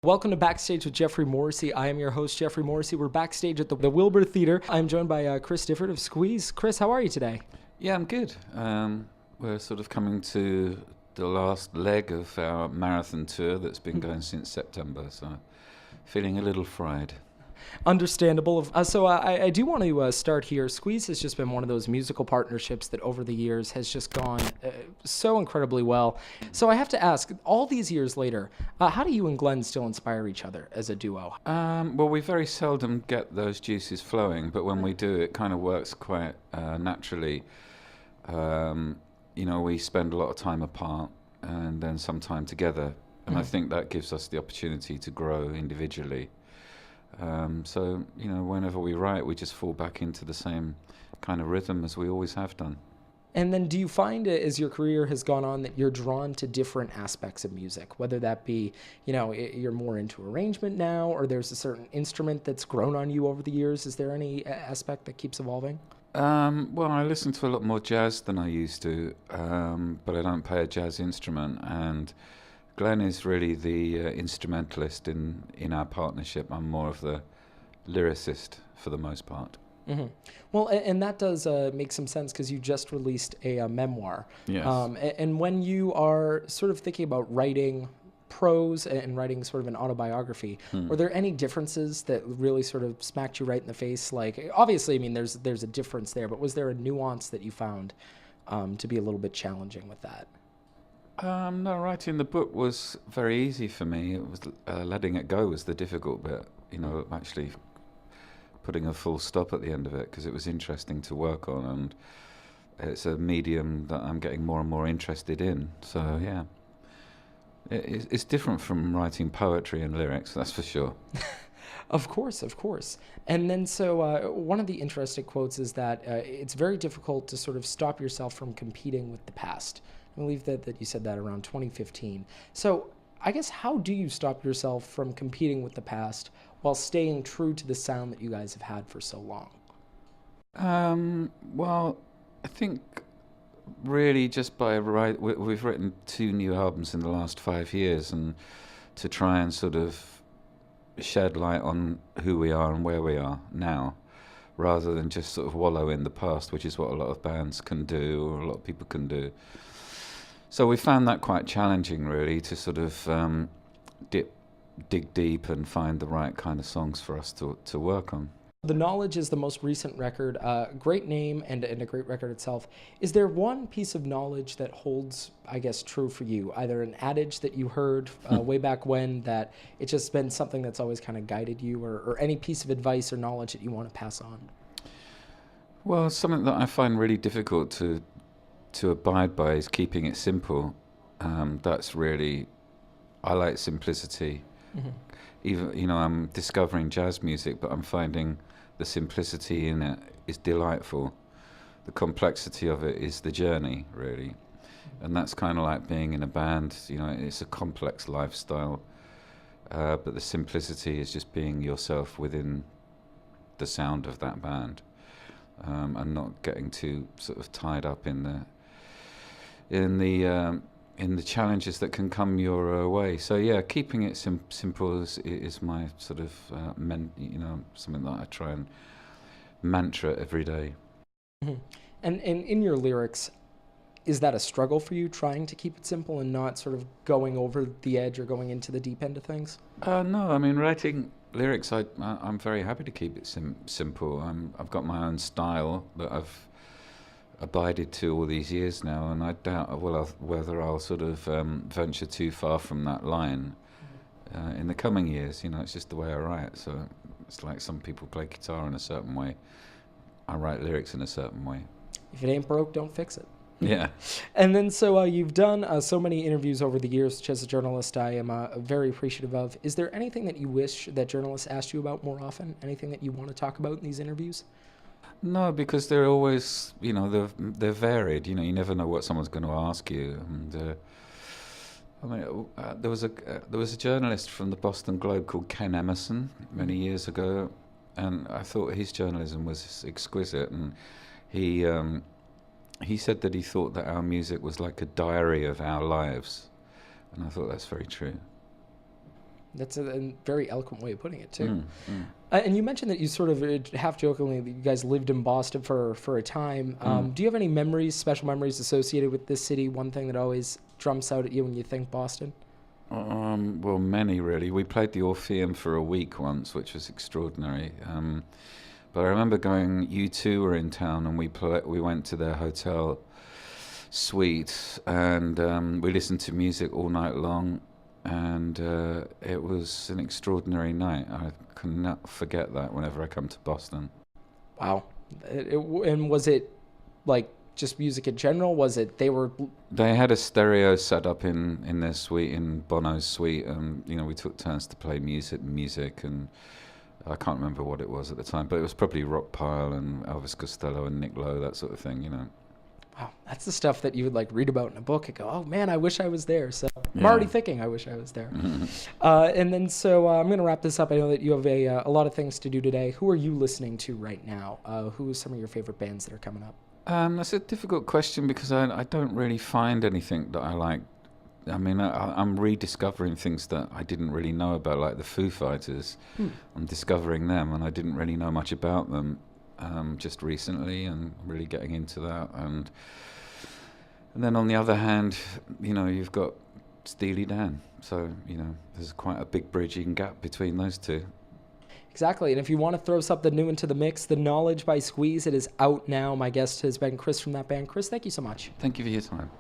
Welcome to Backstage with Geoffrey Morrissey. I am your host, Geoffrey Morrissey. We're backstage at the Wilbur Theater. I'm joined by Chris Difford of Squeeze. Chris, how are you today? Yeah, I'm good. We're sort of coming to the last leg of our marathon tour that's been going since September, so feeling a little fried. Understandable. So I do want to start here. Squeeze has just been one of those musical partnerships that over the years has just gone so incredibly well. So I have to ask, all these years later, how do you and Glenn still inspire each other as a duo? Well, we very seldom get those juices flowing, but when we do, it kind of works quite naturally. We spend a lot of time apart and then some time together, and I think that gives us the opportunity to grow individually. Whenever we write, we just fall back into the same kind of rhythm as we always have done. And then do you find, as your career has gone on, that you're drawn to different aspects of music, whether that be, you're more into arrangement now, or there's a certain instrument that's grown on you over the years? Is there any aspect that keeps evolving? Well, I listen to a lot more jazz than I used to, but I don't play a jazz instrument, and Glenn is really the instrumentalist in our partnership. I'm more of the lyricist for the most part. Mm-hmm. Well, and that does make some sense because you just released a memoir. Yes. And when you are sort of thinking about writing prose and writing sort of an autobiography, were there any differences that really sort of smacked you right in the face? Like, obviously, I mean, there's a difference there, but was there a nuance that you found to be a little bit challenging with that? No, writing the book was very easy for me. It was letting it go was the difficult bit. Actually putting a full stop at the end of it, because it was interesting to work on, and it's a medium that I'm getting more and more interested in. So yeah, it's different from writing poetry and lyrics, that's for sure. Of course. And then so one of the interesting quotes is that it's very difficult to sort of stop yourself from competing with the past. I believe that you said that around 2015. So I guess, how do you stop yourself from competing with the past while staying true to the sound that you guys have had for so long? Well, I think really just we've written 2 new albums in the last 5 years, and to try and sort of shed light on who we are and where we are now, rather than just sort of wallow in the past, which is what a lot of bands can do, or a lot of people can do. So we found that quite challenging, really, to sort of dig deep and find the right kind of songs for us to work on. The Knowledge is the most recent record, great name and a great record itself. Is there one piece of knowledge that holds, I guess, true for you? Either an adage that you heard way back when, that it's just been something that's always kind of guided you, or any piece of advice or knowledge that you want to pass on? Well, something that I find really difficult to abide by is keeping it simple. That's really, I like simplicity. Mm-hmm. Even, I'm discovering jazz music, but I'm finding the simplicity in it is delightful. The complexity of it is the journey, really. And that's kind of like being in a band. It's a complex lifestyle, but the simplicity is just being yourself within the sound of that band, and not getting too sort of tied up in the challenges that can come your way. So yeah, keeping it simple is my sort of something that I try and mantra every day. Mm-hmm. And in your lyrics, is that a struggle for you, trying to keep it simple and not sort of going over the edge or going into the deep end of things? No, I mean, writing lyrics, I'm very happy to keep it simple. I've got my own style that I've abided to all these years now, and I doubt whether I'll sort of venture too far from that line in the coming years. It's just the way I write. So it's like some people play guitar in a certain way. I write lyrics in a certain way. If it ain't broke, don't fix it. Yeah. And then so you've done so many interviews over the years, which as a journalist I am very appreciative of. Is there anything that you wish that journalists asked you about more often? Anything that you want to talk about in these interviews? No, because they're always, they're varied. You never know what someone's going to ask you. And there was a journalist from the Boston Globe called Ken Emerson many years ago, and I thought his journalism was exquisite. And he said that he thought that our music was like a diary of our lives, and I thought that's very true. That's a very eloquent way of putting it, too. Mm, mm. And you mentioned that you sort of half-jokingly that you guys lived in Boston for a time. Do you have any memories, special memories associated with this city? One thing that always jumps out at you when you think Boston? Well, many, really. We played the Orpheum for a week once, which was extraordinary. But I remember going, U2 were in town, and we went to their hotel suite, and we listened to music all night long. And it was an extraordinary night. I cannot forget that whenever I come to Boston. Wow. And was it like just music in general? Was it They had a stereo set up in their suite, in Bono's suite, and we took turns to play music, and I can't remember what it was at the time, but it was probably Rockpile and Elvis Costello and Nick Lowe, that sort of thing, Wow, that's the stuff that you would like read about in a book and go, oh man, I wish I was there. So I'm already thinking I wish I was there. And then I'm going to wrap this up. I know that you have a lot of things to do today. Who are you listening to right now? Who are some of your favorite bands that are coming up? That's a difficult question because I don't really find anything that I like. I mean, I'm rediscovering things that I didn't really know about, like the Foo Fighters. I'm discovering them, and I didn't really know much about them. Just recently, and really getting into that, and then on the other hand, you've got Steely Dan, so there's quite a big bridging gap between those two. Exactly, and if you want to throw something new into the mix, The Knowledge by Squeeze, it is out now. My guest has been Chris from that band. Chris, thank you so much. Thank you for your time.